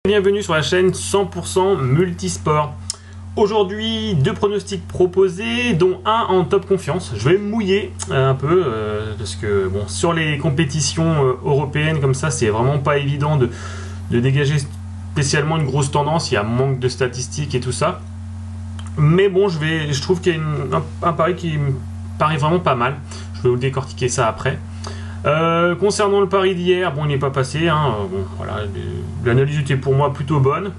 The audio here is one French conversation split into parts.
Bienvenue sur la chaîne 100% Multisport. Aujourd'hui, deux pronostics proposés, dont un en top confiance. Je vais me mouiller un peu, parce que bon, sur les compétitions européennes comme ça, c'est vraiment pas évident de dégager spécialement une grosse tendance. Il y a manque de statistiques et tout ça. Mais bon, je trouve qu'il y a un pari qui me paraît vraiment pas mal. Je vais vous décortiquer ça après. Concernant le pari d'hier, bon, il n'est pas passé. Hein, bon, voilà, l'analyse était pour moi plutôt bonne.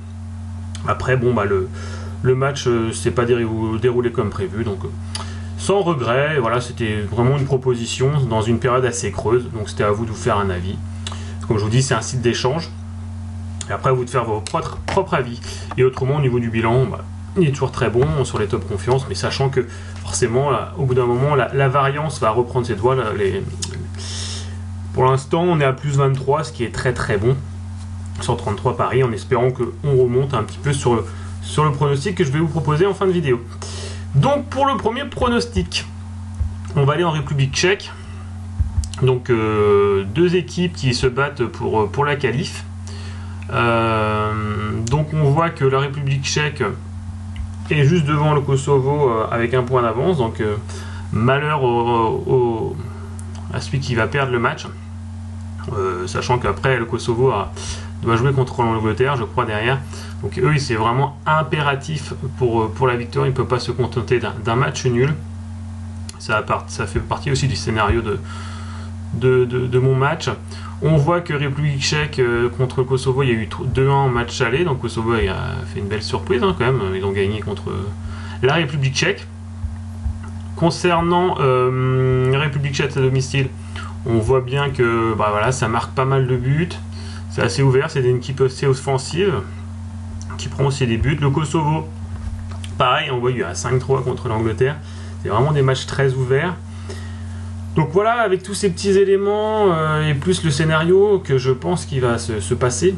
Après, bon, bah, le match s'est pas déroulé comme prévu, donc sans regret. Voilà, c'était vraiment une proposition dans une période assez creuse, donc c'était à vous de vous faire un avis. Comme je vous dis, c'est un site d'échange. Et après, à vous de faire vos propres avis. Et autrement, au niveau du bilan, bah, il est toujours très bon sur les top confiance, mais sachant que forcément, là, au bout d'un moment, la variance va reprendre ses doigts. Pour l'instant, on est à plus 23, ce qui est très très bon sur 33 paris, en espérant qu'on remonte un petit peu sur le pronostic que je vais vous proposer en fin de vidéo. Donc pour le premier pronostic, on va aller en République tchèque. Donc deux équipes qui se battent pour la qualif. Donc on voit que la République tchèque est juste devant le Kosovo avec un point d'avance. Donc malheur à celui qui va perdre le match. Sachant qu'après le Kosovo doit jouer contre l'Angleterre, je crois, derrière. Donc eux, c'est vraiment impératif pour la victoire. Ils ne peuvent pas se contenter d'un match nul. Ça fait partie aussi du scénario de mon match. On voit que République tchèque contre le Kosovo, il y a eu 2-1 en match aller. Donc Kosovo a fait une belle surprise, hein, quand même. Ils ont gagné contre la République tchèque. Concernant la République tchèque à domicile, on voit bien que bah, voilà, ça marque pas mal de buts. C'est assez ouvert, c'est une équipe assez offensive qui prend aussi des buts. Le Kosovo, pareil, on voit qu'il y a 5-3 contre l'Angleterre. C'est vraiment des matchs très ouverts. Donc voilà, avec tous ces petits éléments et plus le scénario que je pense qu'il va se passer,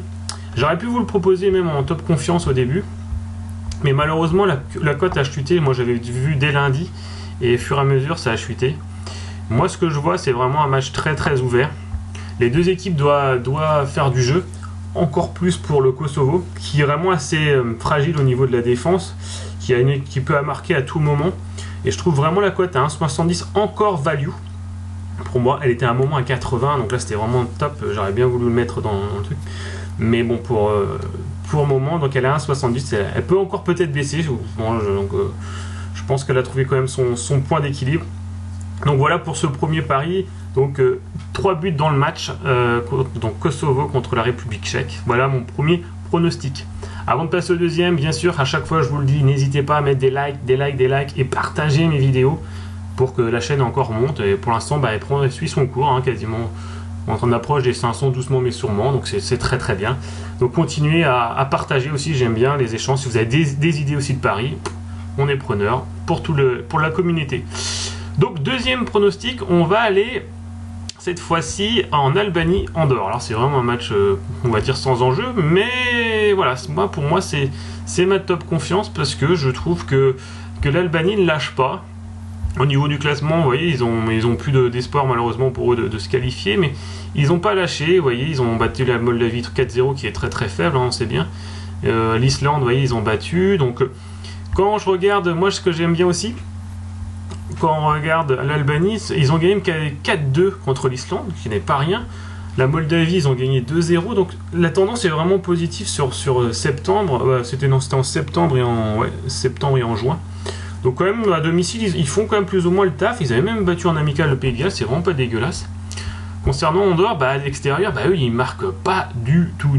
j'aurais pu vous le proposer même en top confiance au début. Mais malheureusement, la cote a chuté. Moi, j'avais vu dès lundi. Et au fur et à mesure, ça a chuté. Moi, ce que je vois, c'est vraiment un match très très ouvert. Les deux équipes doivent faire du jeu, encore plus pour le Kosovo, qui est vraiment assez fragile au niveau de la défense, qui peut marquer à tout moment. Et je trouve vraiment la cote à 1,70 encore value. Pour moi, elle était à un moment à 80, donc là c'était vraiment top. J'aurais bien voulu le mettre dans le truc. Mais bon, pour le moment, donc elle est à 1,70. Elle peut encore peut-être baisser. Bon, je pense qu'elle a trouvé quand même son point d'équilibre. Donc voilà pour ce premier pari. Donc 3 buts dans le match, donc Kosovo contre la République tchèque. Voilà mon premier pronostic. Avant de passer au deuxième, bien sûr, à chaque fois je vous le dis, n'hésitez pas à mettre des likes et partager mes vidéos pour que la chaîne encore monte. Et pour l'instant, bah, elle suit son cours, hein, quasiment. On approche des 500 doucement mais sûrement, donc c'est très très bien. Donc continuez à partager aussi, j'aime bien les échanges. Si vous avez des idées aussi de paris, on est preneur pour la communauté. Donc deuxième pronostic, on va aller cette fois-ci en Albanie, Andorre. Alors c'est vraiment un match, on va dire sans enjeu, mais voilà, pour moi c'est ma top confiance parce que je trouve que l'Albanie ne lâche pas. Au niveau du classement, vous voyez, ils ont plus d'espoir malheureusement pour eux de se qualifier, mais ils n'ont pas lâché. Vous voyez, ils ont battu la Moldavie 4-0 qui est très très faible, hein, on sait bien. L'Islande, vous voyez, ils ont battu. Donc quand je regarde, moi ce que j'aime bien aussi, quand on regarde l'Albanie, ils ont gagné 4-2 contre l'Islande, qui n'est pas rien. La Moldavie, ils ont gagné 2-0. Donc la tendance est vraiment positive sur septembre. C'était en septembre et en juin. Donc quand même, à domicile, ils font quand même plus ou moins le taf. Ils avaient même battu en amical le Pays de Galles, c'est vraiment pas dégueulasse. Concernant Andorre, bah, à l'extérieur, bah, eux, ils marquent pas du tout.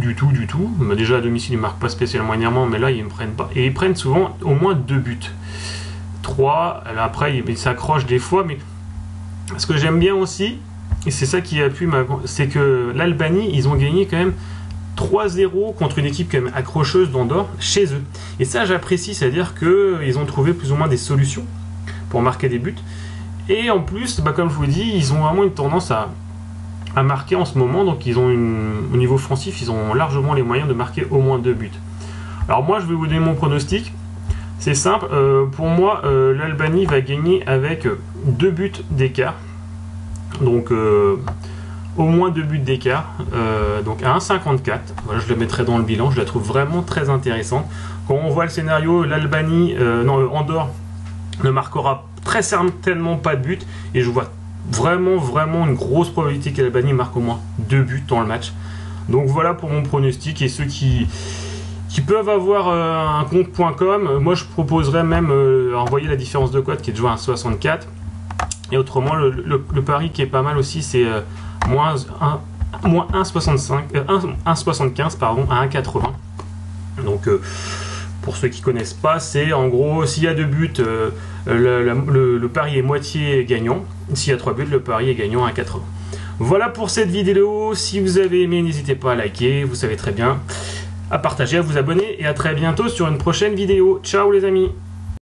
Bah, déjà à domicile, ils marquent pas spécialement énormément, mais là, ils ne prennent pas. Et ils prennent souvent au moins 2 buts. 3, après ils s'accrochent des fois, mais ce que j'aime bien aussi, et c'est ça qui appuie c'est que l'Albanie, ils ont gagné quand même 3-0 contre une équipe quand même accrocheuse d'Andorre chez eux. Et ça j'apprécie, c'est-à-dire qu'ils ont trouvé plus ou moins des solutions pour marquer des buts. Et en plus, bah, comme je vous dis, ils ont vraiment une tendance à marquer en ce moment, donc ils ont au niveau offensif, ils ont largement les moyens de marquer au moins 2 buts. Alors moi je vais vous donner mon pronostic. C'est simple, pour moi, l'Albanie va gagner avec 2 buts d'écart. Donc, au moins 2 buts d'écart, donc à 1,54. Voilà, je le mettrai dans le bilan, je la trouve vraiment très intéressante. Quand on voit le scénario, l'Albanie, Andorre ne marquera très certainement pas de but, et je vois vraiment une grosse probabilité que l'Albanie marque au moins 2 buts dans le match. Donc voilà pour mon pronostic, et ceux qui peuvent avoir un compte.com, moi je proposerais même envoyer la différence de cote qui est de jouer à 1,64. Et autrement, le pari qui est pas mal aussi, c'est moins 1,75 pardon, à 1,80. Donc pour ceux qui connaissent pas, c'est en gros, s'il y a 2 buts, le pari est moitié gagnant. S'il y a 3 buts, le pari est gagnant à 1,80. Voilà pour cette vidéo. Si vous avez aimé, n'hésitez pas à liker, vous savez très bien, à partager, à vous abonner, et à très bientôt sur une prochaine vidéo. Ciao les amis!